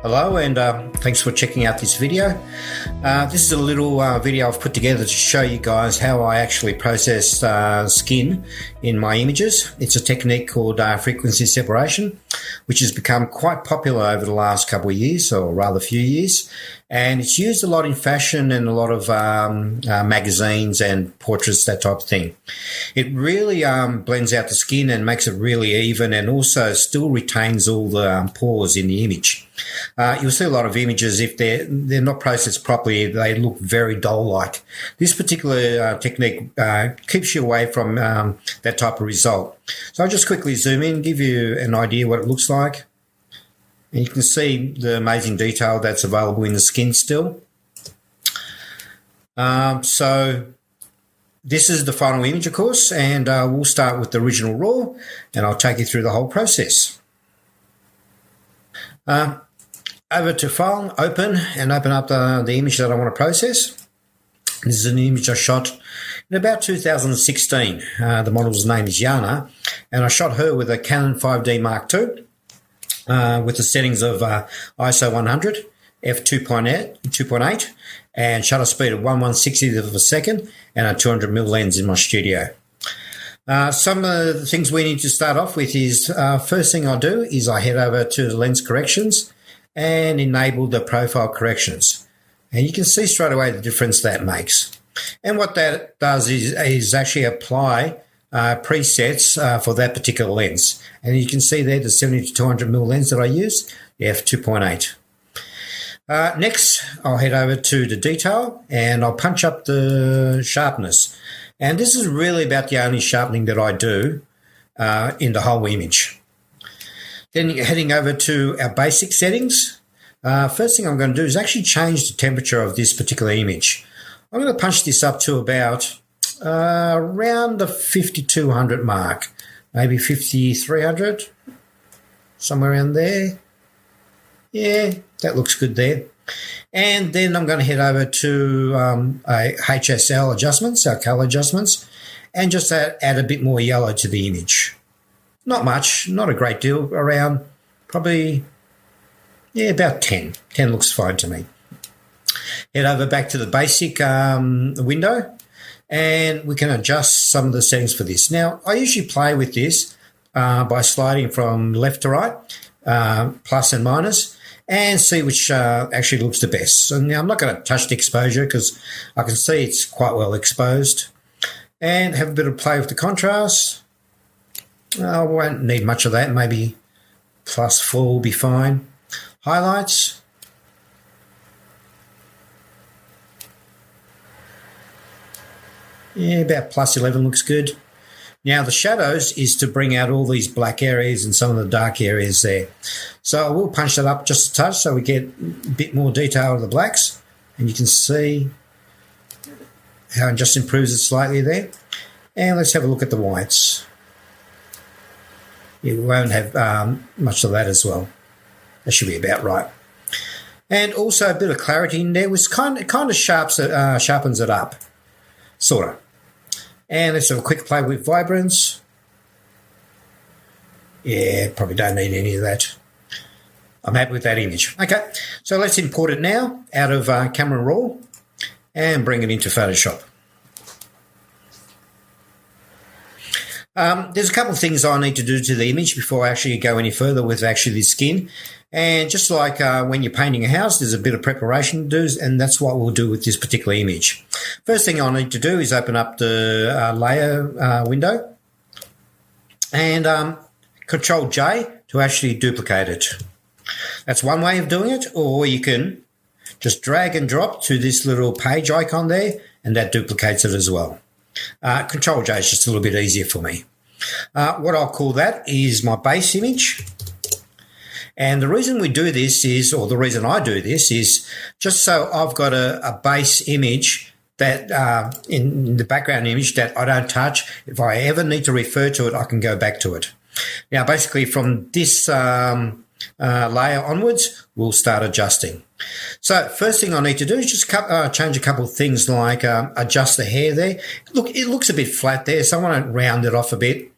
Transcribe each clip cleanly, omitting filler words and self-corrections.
Hello and thanks for checking out this video. This is a little video I've put together to show you guys how I actually process skin in my images. It's a technique called frequency separation, which has become quite popular over the last couple of years, or rather few years. And it's used a lot in fashion and a lot of magazines and portraits, that type of thing. It really blends out the skin and makes it really even, and also still retains all the pores in the image. You'll see a lot of images, if they're not processed properly, they look very doll-like. This particular technique keeps you away from that type of result. So I'll just quickly zoom in, give you an idea what it looks like. And you can see the amazing detail that's available in the skin still. So this is the final image, of course, and we'll start with the original raw, and I'll take you through the whole process. Over to File, Open, and open up the image that I want to process. This is an image I shot in about 2016. The model's name is Yana, and I shot her with a Canon 5D Mark II with the settings of ISO 100, f2.8, and shutter speed of 1/160th of a second, and a 200mm lens in my studio. Some of the things we need to start off with is, first thing I do is I head over to the lens corrections and enable the profile corrections. And you can see straight away the difference that makes. And what that does is actually apply presets for that particular lens. And you can see there the 70 to 200mm lens that I use, the f2.8. Next, I'll head over to the detail and I'll punch up the sharpness. And this is really about the only sharpening that I do in the whole image. Then heading over to our basic settings. First thing I'm going to do is actually change the temperature of this particular image. I'm going to punch this up to about around the 5200 mark, maybe 5300, somewhere around there. Yeah, that looks good there. And then I'm going to head over to a HSL adjustments, our color adjustments, and just add a bit more yellow to the image. Not much, not a great deal, around probably, yeah, about 10. 10 looks fine to me. Head over back to the basic window, and we can adjust some of the settings for this. Now, I usually play with this by sliding from left to right, plus and minus, and see which actually looks the best. So now I'm not going to touch the exposure because I can see it's quite well exposed. And have a bit of play with the contrast. I won't need much of that, maybe +4 will be fine. Highlights. Yeah, about +11 looks good. Now the shadows is to bring out all these black areas and some of the dark areas there. So I will punch that up just a touch so we get a bit more detail of the blacks. And you can see how it just improves it slightly there. And let's have a look at the whites. You won't have much of that as well. That should be about right. And also a bit of clarity in there, which kind of sharpens it up, sort of. And let's have a quick play with vibrance. Yeah, probably don't need any of that. I'm happy with that image. Okay, so let's import it now out of Camera Raw and bring it into Photoshop. There's a couple of things I need to do to the image before I actually go any further with actually the skin. And just like when you're painting a house, there's a bit of preparation to do, and that's what we'll do with this particular image. First thing I need to do is open up the layer window and Control J to actually duplicate it. That's one way of doing it, or you can just drag and drop to this little page icon there, and that duplicates it as well. Control J is just a little bit easier for me. What I'll call that is my base image. And the reason we do this is, or the reason I do this is just so I've got a base image that in the background image that I don't touch. If I ever need to refer to it, I can go back to it. Now, basically from this layer onwards, we'll start adjusting. So first thing I need to do is just change a couple of things, like adjust the hair there. Look, it looks a bit flat there, so I want to round it off a bit.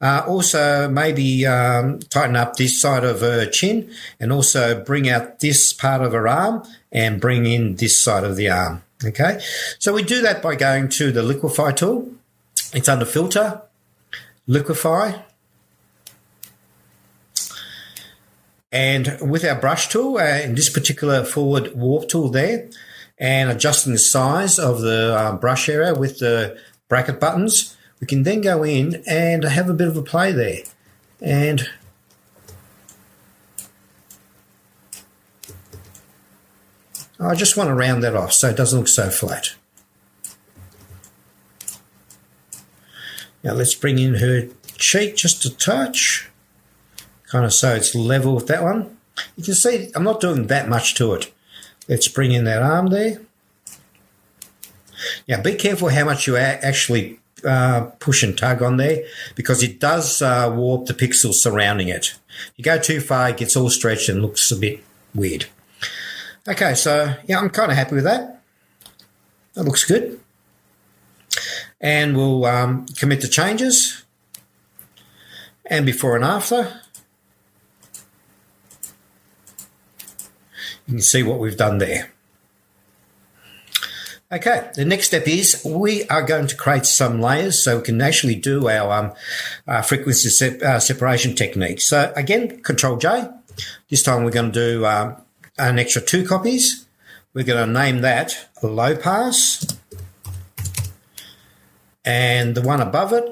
Also, maybe tighten up this side of her chin and also bring out this part of her arm and bring in this side of the arm. Okay, so we do that by going to the Liquify tool. It's under Filter, Liquify, and with our brush tool, in this particular forward warp tool there, and adjusting the size of the brush area with the bracket buttons, we can then go in and have a bit of a play there. And I just want to round that off so it doesn't look so flat. Now let's bring in her cheek just a touch, kind of so it's level with that one. You can see I'm not doing that much to it. Let's bring in that arm there. Now be careful how much you actually push and tug on there, because it does warp the pixels surrounding it. If you go too far, it gets all stretched and looks a bit weird. Okay, so yeah, I'm kind of happy with that. That looks good. And we'll commit the changes. And before and after. You can see what we've done there. Okay, the next step is we are going to create some layers so we can actually do our frequency separation technique. So again, Control-J. This time we're going to do an extra 2 copies. We're going to name that low pass. And the one above it,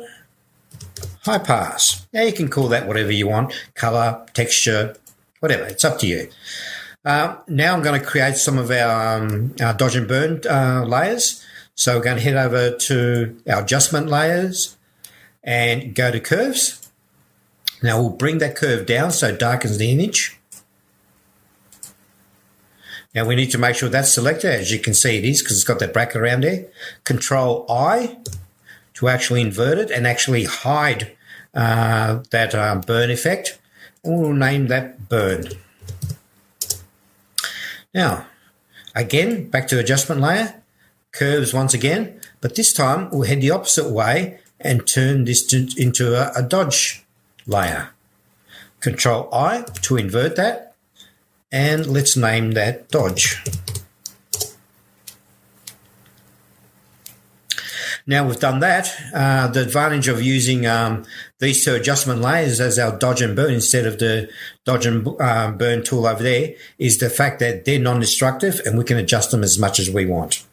high pass. Now you can call that whatever you want, color, texture, whatever. It's up to you. Now I'm going to create some of our dodge and burn layers. So we're going to head over to our adjustment layers and go to curves. Now we'll bring that curve down so it darkens the image. Now we need to make sure that's selected. As you can see it is, because it's got that bracket around there. Control-I to actually invert it and actually hide that burn effect. And we'll name that burn. Now, again, back to adjustment layer, curves once again, but this time we'll head the opposite way and turn this into a dodge layer. Control-I to invert that, and let's name that dodge. Now we've done that, the advantage of using these 2 adjustment layers as our dodge and burn instead of the dodge and burn tool over there is the fact that they're non-destructive and we can adjust them as much as we want.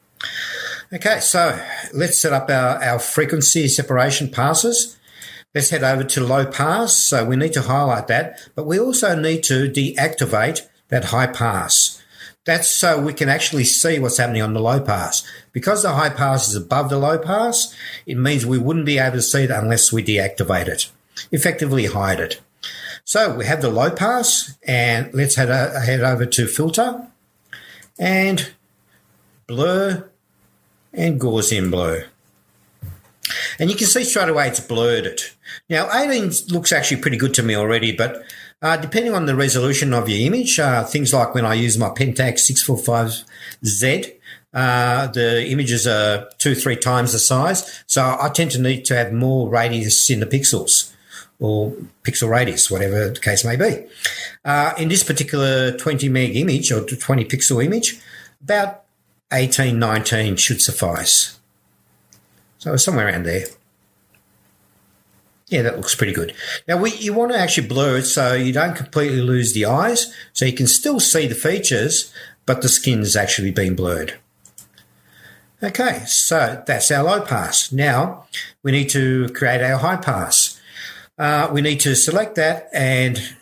Okay, so let's set up our frequency separation passes. Let's head over to low pass. So we need to highlight that, but we also need to deactivate that high pass. That's so we can actually see what's happening on the low pass. Because the high pass is above the low pass, it means we wouldn't be able to see it unless we deactivate it, effectively hide it. So we have the low pass, and let's head over to Filter and Blur and Gaussian Blur. And you can see straight away it's blurred it. Now 18 looks actually pretty good to me already, but depending on the resolution of your image, things like when I use my Pentax 645Z, the images are 2-3 times the size. So I tend to need to have more radius in the pixels, or pixel radius, whatever the case may be. In this particular 20 meg image or 20 pixel image, about 18, 19 should suffice. So somewhere around there. Yeah, that looks pretty good. Now, you want to actually blur it so you don't completely lose the eyes, so you can still see the features, but the skin's actually been blurred. Okay, so that's our low pass. Now, we need to create our high pass. We need to select that and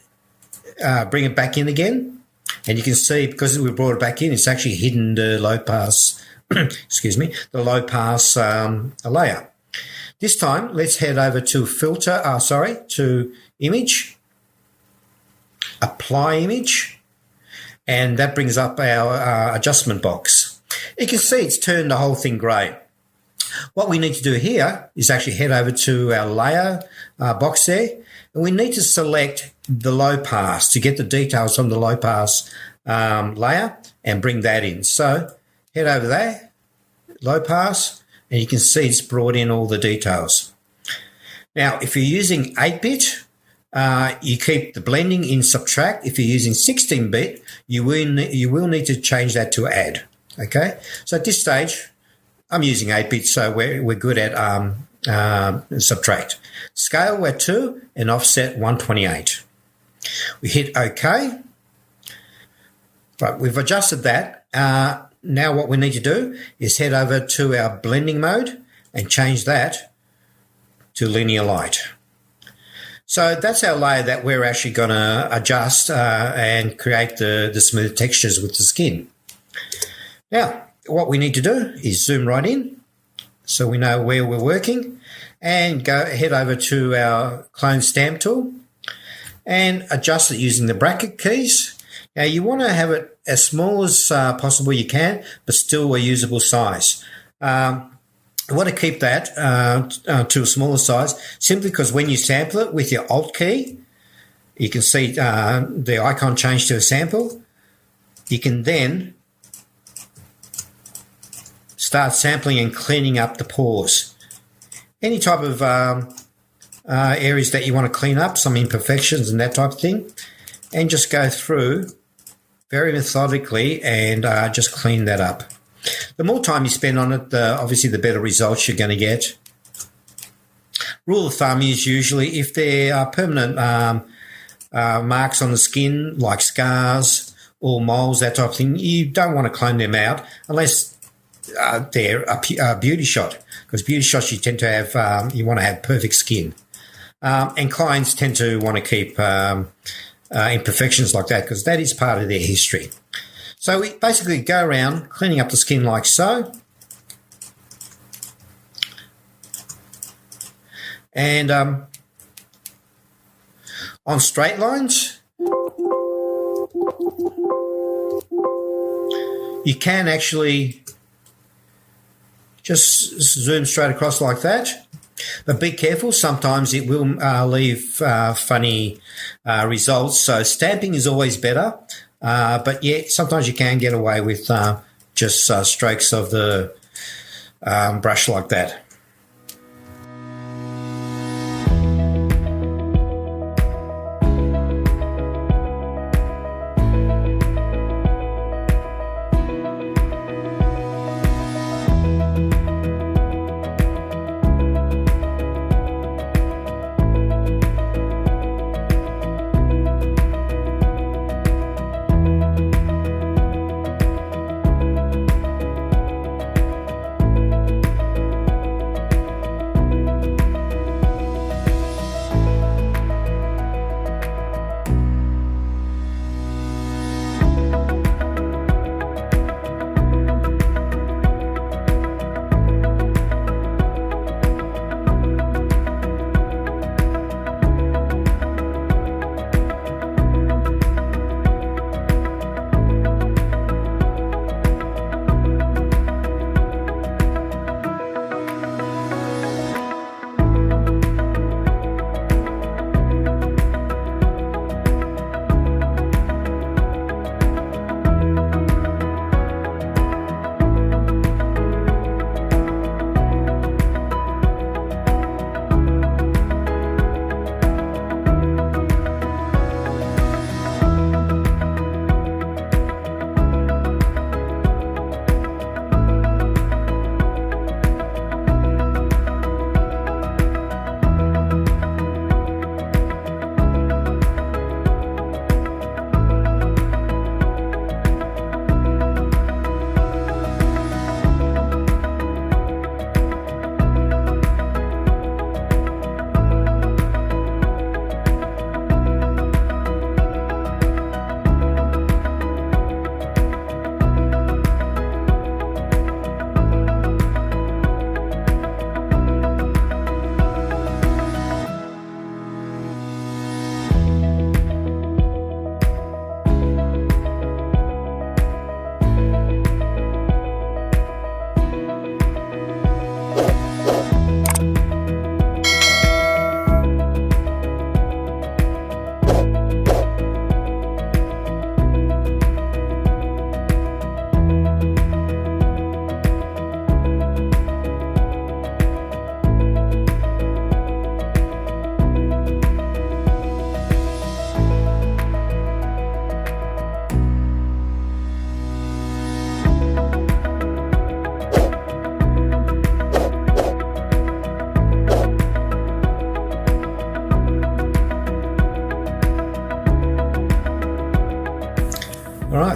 bring it back in again. And you can see, because we brought it back in, it's actually hidden the low pass, excuse me, the low pass layer. This time, let's head over to to Image, Apply Image, and that brings up our adjustment box. You can see it's turned the whole thing grey. What we need to do here is actually head over to our layer box there, and we need to select the low pass to get the details from the low pass layer and bring that in. So head over there, low pass, and you can see it's brought in all the details. Now, if you're using 8-bit, you keep the blending in subtract. If you're using 16-bit, you will need to change that to add. Okay, so at this stage, I'm using 8-bit, so we're good at subtract. Scale, we're 2, and offset 128. We hit OK. Right, we've adjusted that. Now what we need to do is head over to our blending mode and change that to linear light. So that's our layer that we're actually going to adjust and create the smooth textures with the skin. Now, what we need to do is zoom right in so we know where we're working, and head over to our clone stamp tool and adjust it using the bracket keys. Now, you want to have it as small as possible you can, but still a usable size. I want to keep that to a smaller size simply because when you sample it with your Alt key, you can see the icon change to a sample. You can then start sampling and cleaning up the pores. Any type of areas that you want to clean up, some imperfections and that type of thing, and just go through very methodically and just clean that up. The more time you spend on it, obviously the better results you're going to get. Rule of thumb is usually if there are permanent marks on the skin, like scars or moles, that type of thing, you don't want to clone them out unless they're a beauty shot, because beauty shots you tend to have, you want to have perfect skin. And clients tend to want to keep imperfections like that because that is part of their history. So we basically go around cleaning up the skin like so. And on straight lines, you can actually just zoom straight across like that. But be careful, sometimes it will leave funny results. So stamping is always better. But yeah, sometimes you can get away with just strokes of the brush like that.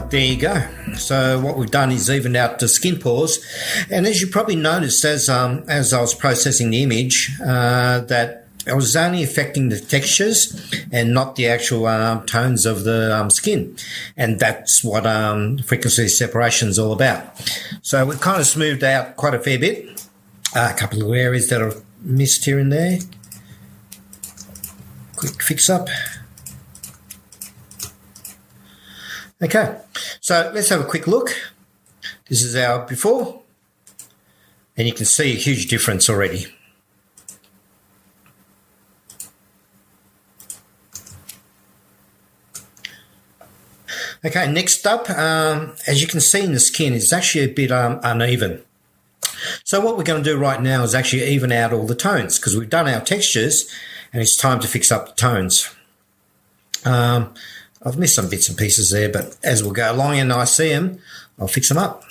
There you go. So what we've done is evened out the skin pores, and as you probably noticed as I was processing the image, that I was only affecting the textures and not the actual tones of the skin, and that's what frequency separation is all about. So we've kind of smoothed out quite a fair bit. A couple of areas that are missed here and there. Quick fix up. Okay, so let's have a quick look. This is our before, and you can see a huge difference already. Okay, next up, as you can see in the skin, it's actually a bit uneven. So what we're going to do right now is actually even out all the tones, because we've done our textures and it's time to fix up the tones. I've missed some bits and pieces there, but as we'll go along and I see them, I'll fix them up.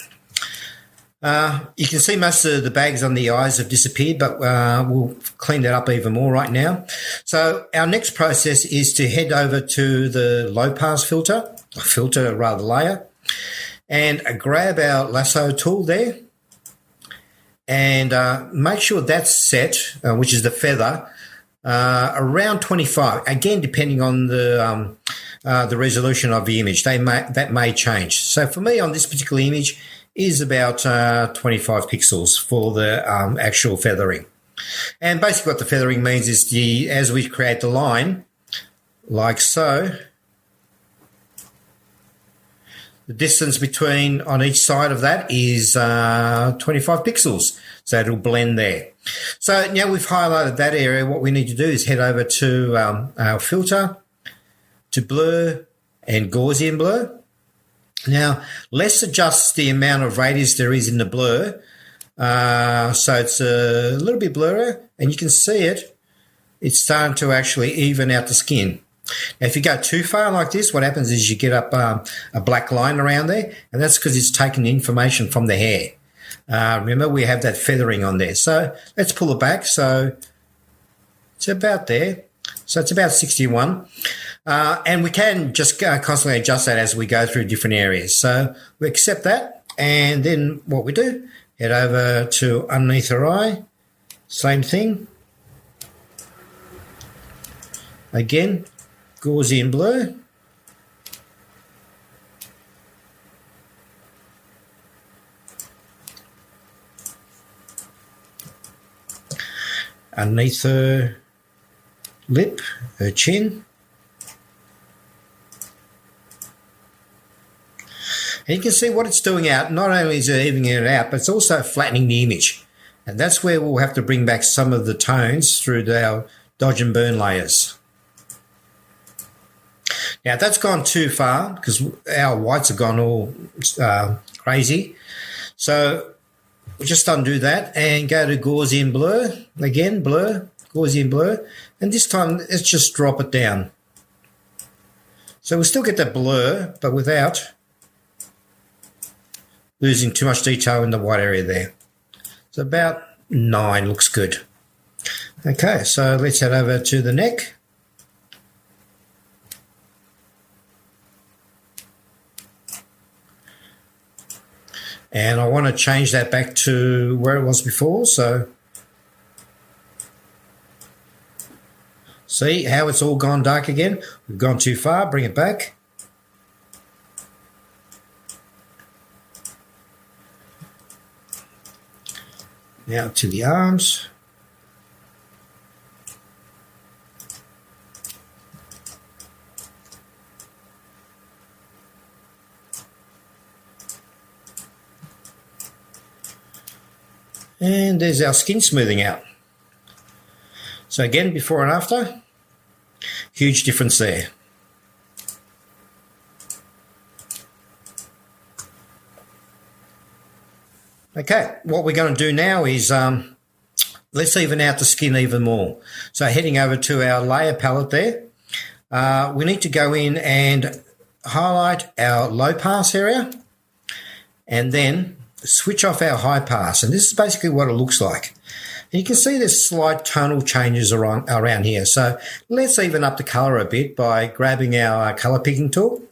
You can see most of the bags on the eyes have disappeared, but we'll clean that up even more right now. So our next process is to head over to the low pass layer, and grab our lasso tool there, and make sure that's set, which is the feather, around 25. Again, depending on the resolution of the image, that may change. So for me on this particular image is about 25 pixels for the actual feathering. And basically what the feathering means is as we create the line, like so, the distance between on each side of that is 25 pixels. So it'll blend there. So now we've highlighted that area, what we need to do is head over to our filter, to blur and Gaussian blur. Now let's adjust the amount of radius there is in the blur. So it's a little bit blurrier, and you can see it's starting to actually even out the skin. Now, if you go too far like this, what happens is you get up a black line around there, and that's because it's taking information from the hair. Remember, we have that feathering on there. So let's pull it back. So it's about there. So it's about 61. And we can just constantly adjust that as we go through different areas. So we accept that. And then what we do, head over to underneath her eye. Same thing. Again, Gaussian blur. Underneath her lip, her chin. And you can see what it's doing out. Not only is it evening it out, but it's also flattening the image. And that's where we'll have to bring back some of the tones through our dodge and burn layers. Now that's gone too far because our whites have gone all crazy. So we'll just undo that and go to Gaussian blur. Again, blur, Gaussian blur. And this time let's just drop it down. So we'll still get that blur, but without losing too much detail in the white area there. So about 9 looks good. Okay, so let's head over to the neck. And I want to change that back to where it was before. So see how it's all gone dark again? We've gone too far, bring it back. Now to the arms. And there's our skin smoothing out. So again, before and after, huge difference there. Okay, what we're going to do now is let's even out the skin even more. So heading over to our layer palette there, we need to go in and highlight our low pass area and then switch off our high pass. And this is basically what it looks like. And you can see there's slight tonal changes around here. So let's even up the color a bit by grabbing our color picking tool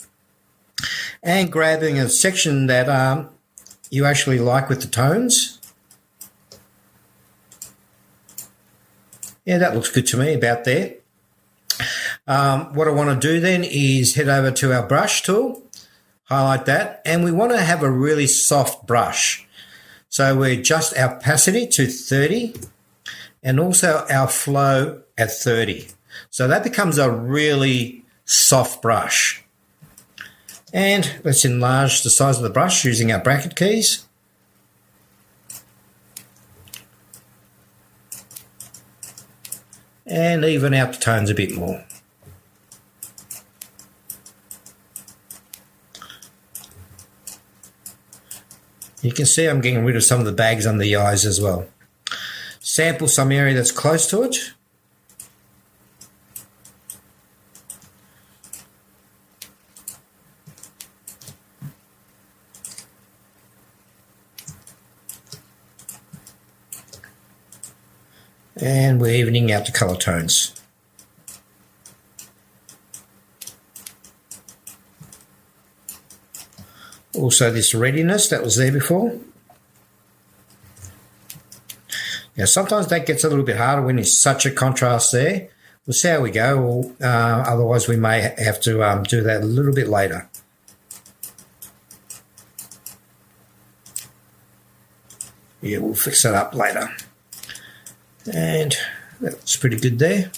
and grabbing a section that you actually like with the tones. Yeah, that looks good to me about there. What I want to do then is head over to our brush tool, highlight that, and we want to have a really soft brush. So we adjust our opacity to 30 and also our flow at 30. So that becomes a really soft brush. And let's enlarge the size of the brush using our bracket keys. And even out the tones a bit more. You can see I'm getting rid of some of the bags under the eyes as well. Sample some area that's close to it. And we're evening out the colour tones. Also this readiness that was there before. Now sometimes that gets a little bit harder when there's such a contrast there. We'll see how we go, otherwise we may have to do that a little bit later. Yeah, we'll fix that up later. And that's pretty good there.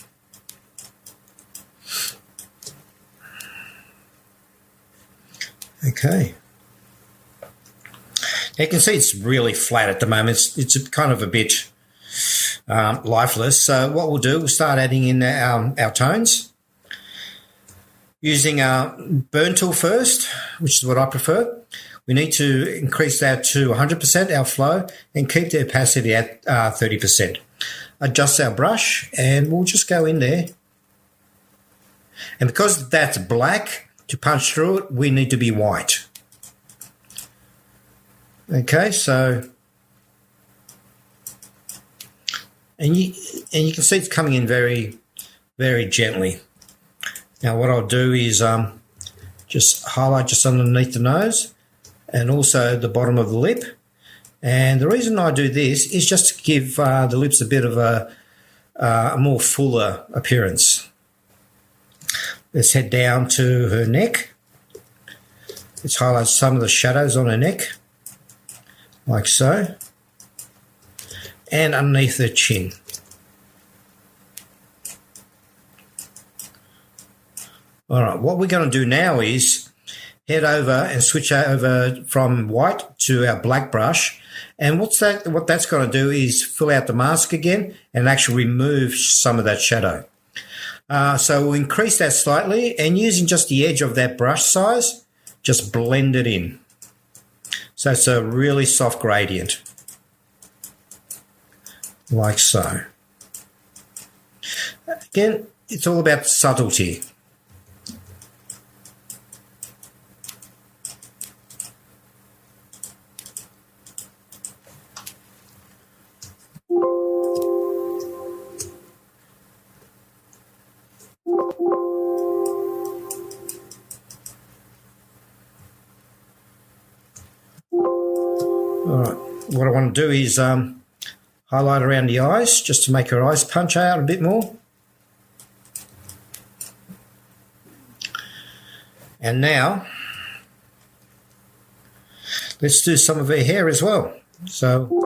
Okay. You can see it's really flat at the moment. It's kind of a bit lifeless. So what we'll do, we'll start adding in our tones. Using our burn tool first, which is what I prefer. We need to increase that to 100%, our flow, and keep the opacity at 30%. Adjust our brush and we'll just go in there. And because that's black, to punch through it, we need to be white. Okay, so and you can see it's coming in very, very gently. Now what I'll do is just highlight just underneath the nose and also the bottom of the lip. And the reason I do this is just to give the lips a bit of a more fuller appearance. Let's head down to her neck. Let's highlight some of the shadows on her neck, like so, and underneath her chin. All right, what we're going to do now is head over and switch over from white to our black brush. And what that's going to do is fill out the mask again and actually remove some of that shadow. So we'll increase that slightly and using just the edge of that brush size, just blend it in. So it's a really soft gradient, like so. Again, it's all about subtlety. All right, what I want to do is highlight around the eyes just to make her eyes punch out a bit more. And now, let's do some of her hair as well. So,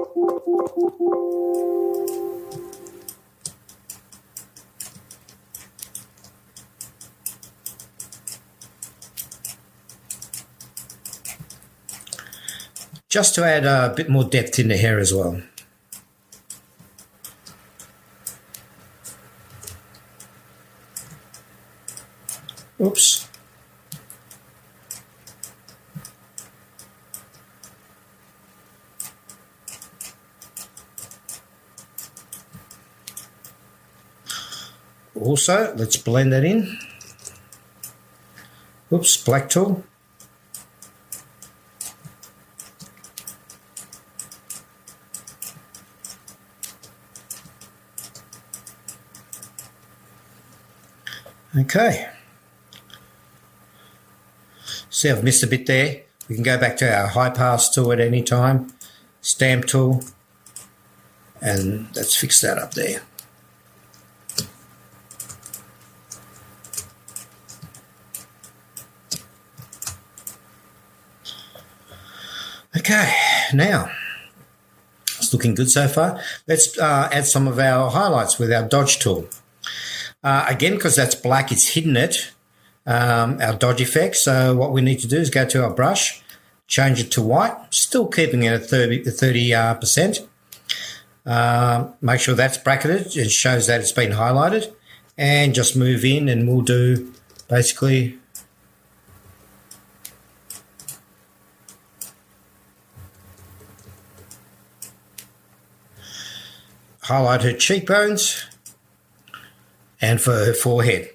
just to add a bit more depth in the hair as well. Oops. Also, let's blend that in. Oops, black tool. Okay. See, I've missed a bit there. We can go back to our high pass tool at any time, stamp tool, and let's fix that up there. Okay, now it's looking good so far. Let's add some of our highlights with our dodge tool. Again, because that's black, it's hidden it, our dodge effect. So what we need to do is go to our brush, change it to white, still keeping it at 30%. Make sure that's bracketed. It shows that it's been highlighted. And just move in and we'll do basically highlight her cheekbones and for her forehead.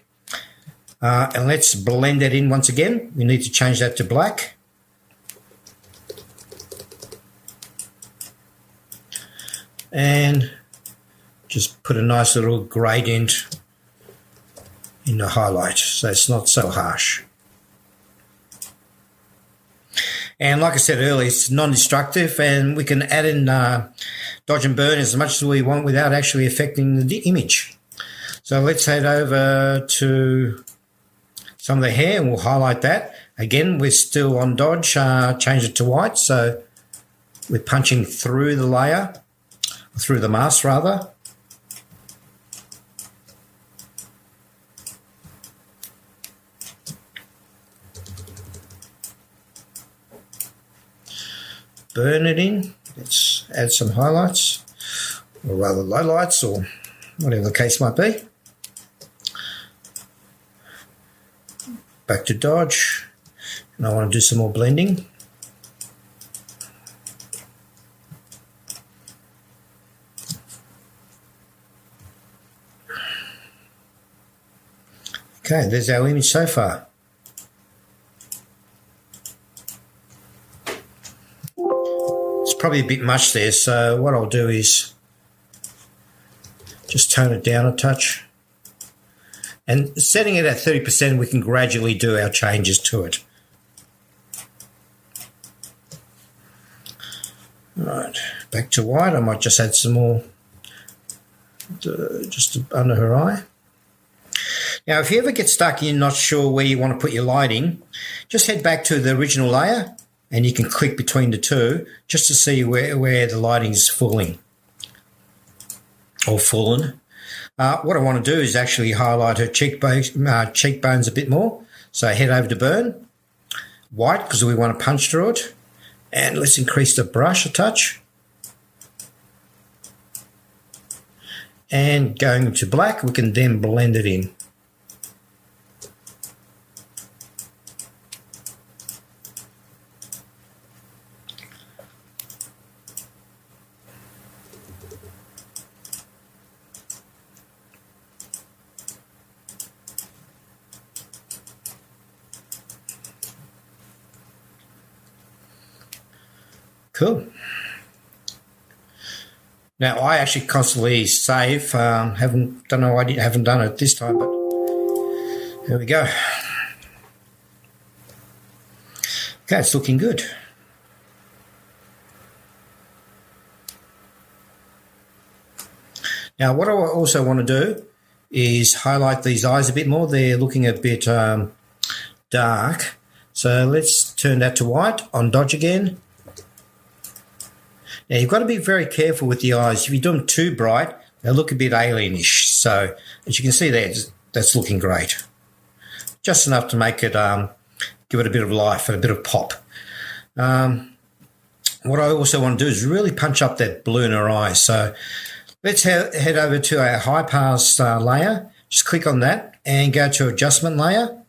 And let's blend that in once again. We need to change that to black. And just put a nice little gradient in the highlight so it's not so harsh. And like I said earlier, it's non-destructive and we can add in dodge and burn as much as we want without actually affecting the image. So let's head over to some of the hair and we'll highlight that. Again, we're still on dodge, change it to white. So we're punching through the layer, through the mask rather. Burn it in. Let's add some highlights, or rather lowlights, or whatever the case might be. Back to dodge, and I want to do some more blending. Okay, there's our image so far. Probably a bit much there, so what I'll do is just tone it down a touch, and setting it at 30% we can gradually do our changes to it. Right, back to white. I might just add some more just under her eye. Now if you ever get stuck and you're not sure where you want to put your lighting, just head back to the original layer and you can click between the two just to see where the lighting is falling or fallen. What I want to do is actually highlight her cheekbones a bit more. So head over to burn, white because we want to punch through it. And let's increase the brush a touch. And going to black, we can then blend it in. Cool. Now I actually constantly save. Haven't done it this time, but here we go. Okay, it's looking good. Now what I also want to do is highlight these eyes a bit more. They're looking a bit dark. So let's turn that to white on dodge again. Now you've got to be very careful with the eyes. If you do them too bright, they look a bit alienish. So as you can see there, that's looking great. Just enough to make it, give it a bit of life and a bit of pop. What I also want to do is really punch up that blue in her eyes. So let's head over to our high pass layer. Just click on that and go to adjustment layer.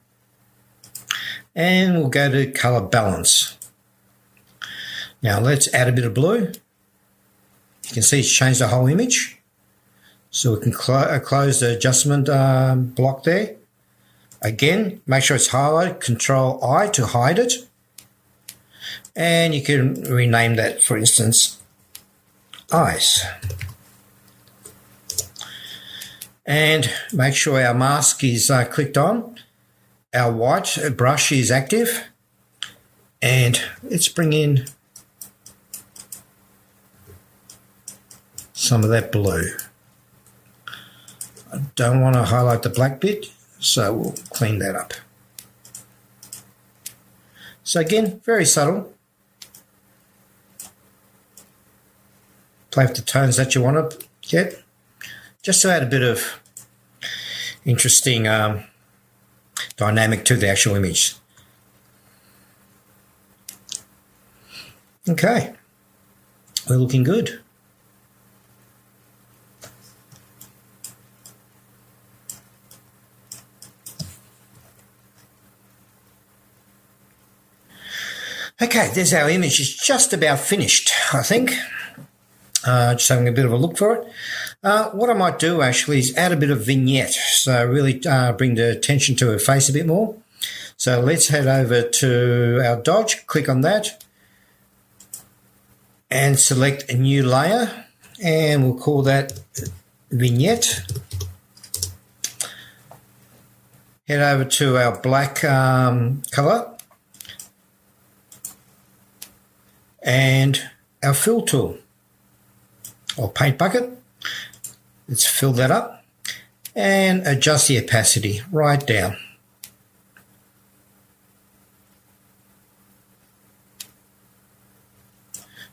And we'll go to color balance. Now let's add a bit of blue. You can see it's changed the whole image. So we can close the adjustment block there. Again, make sure it's highlighted, Control I to hide it. And you can rename that, for instance, eyes. And make sure our mask is clicked on. Our white brush is active. And let's bring in some of that blue. I don't want to highlight the black bit, so we'll clean that up. So again, very subtle. Play with the tones that you want to get, just to add a bit of interesting dynamic to the actual image. Okay, we're looking good. Okay, there's our image. It's just about finished, I think. Just having a bit of a look for it. What I might do actually is add a bit of vignette, so really bring the attention to her face a bit more. So let's head over to our Dodge, click on that, and select a new layer, and we'll call that vignette. Head over to our black color and our fill tool or paint bucket. Let's fill that up and adjust the opacity right down.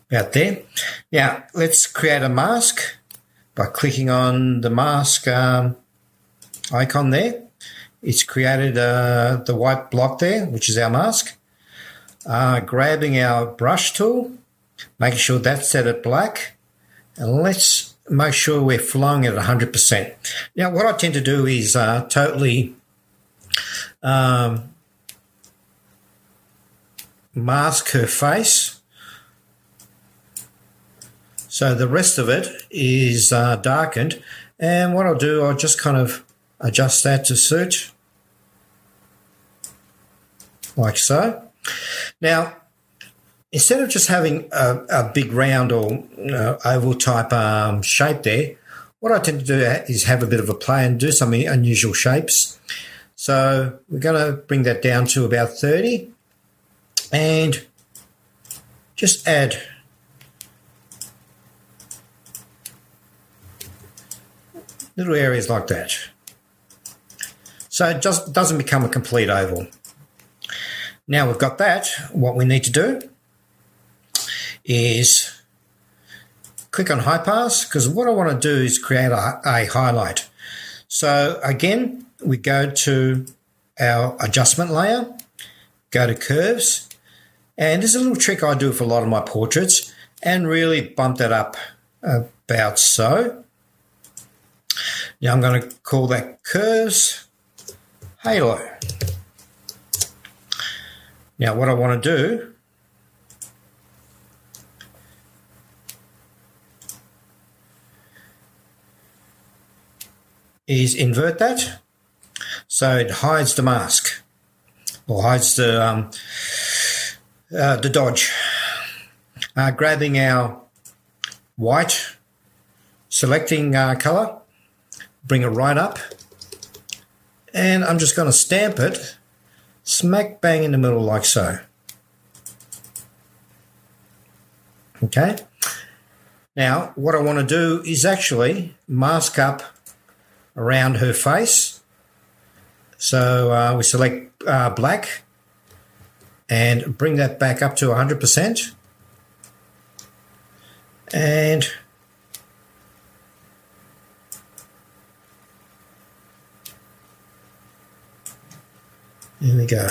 About there. Now let's create a mask by clicking on the mask icon there. It's created the white block there, which is our mask. Grabbing our brush tool, making sure that's set at black, and let's make sure we're flowing at 100%. Now what I tend to do is totally mask her face. So the rest of it is darkened, and what I'll do, I'll just kind of adjust that to suit, like so. Now, instead of just having a big round or oval type shape there, what I tend to do is have a bit of a play and do some unusual shapes. So we're going to bring that down to about 30 and just add little areas like that. So it just doesn't become a complete oval. Now we've got that, what we need to do is click on high pass, because what I want to do is create a highlight. So again, we go to our adjustment layer, go to curves, and there's a little trick I do for a lot of my portraits, and really bump that up about so. Now I'm going to call that curves halo. Now what I want to do is invert that so it hides the mask or hides the dodge. Grabbing our white, selecting color, bring it right up, and I'm just going to stamp it smack bang in the middle like so. Okay. Now what I want to do is actually mask up around her face. So we select black and bring that back up to 100%. And there we go.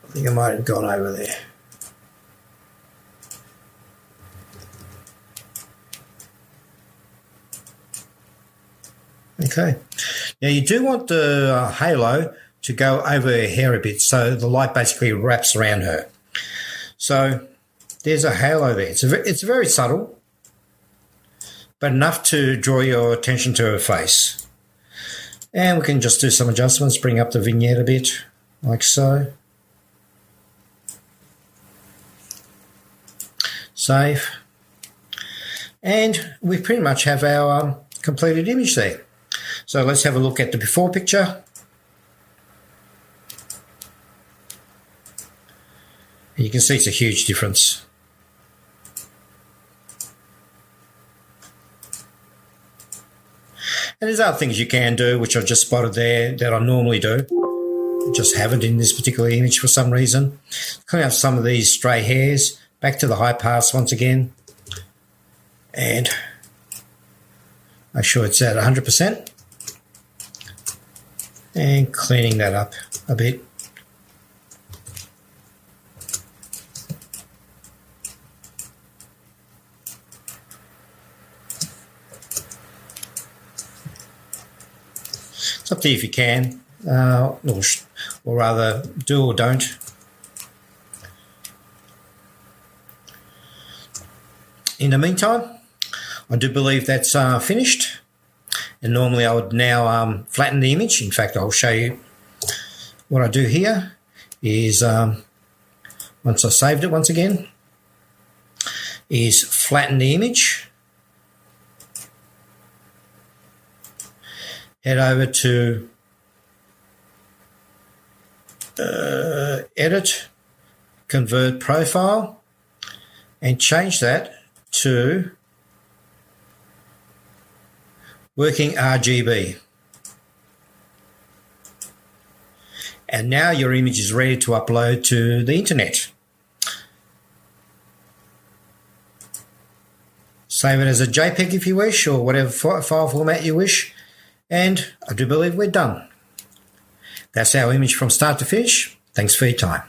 I think I might have gone over there. Okay. Now you do want the halo to go over her hair a bit, so the light basically wraps around her. So there's a halo there. It's very subtle, but enough to draw your attention to her face. And we can just do some adjustments, bring up the vignette a bit, like so. Save. And we pretty much have our completed image there. So let's have a look at the before picture. And you can see it's a huge difference. And there's other things you can do, which I've just spotted there that I normally do. I just haven't in this particular image for some reason. Clean up some of these stray hairs. Back to the high pass once again. And make sure it's at 100%. And cleaning that up a bit. It's up to you if you can, or rather do or don't. In the meantime, I do believe that's finished. And normally I would now flatten the image. In fact, I'll show you what I do here is, once I saved it once again, is flatten the image. Head over to Edit, Convert Profile, and change that to Working RGB. And now your image is ready to upload to the internet. Save it as a JPEG if you wish, or whatever file format you wish. And I do believe we're done. That's our image from start to finish. Thanks for your time.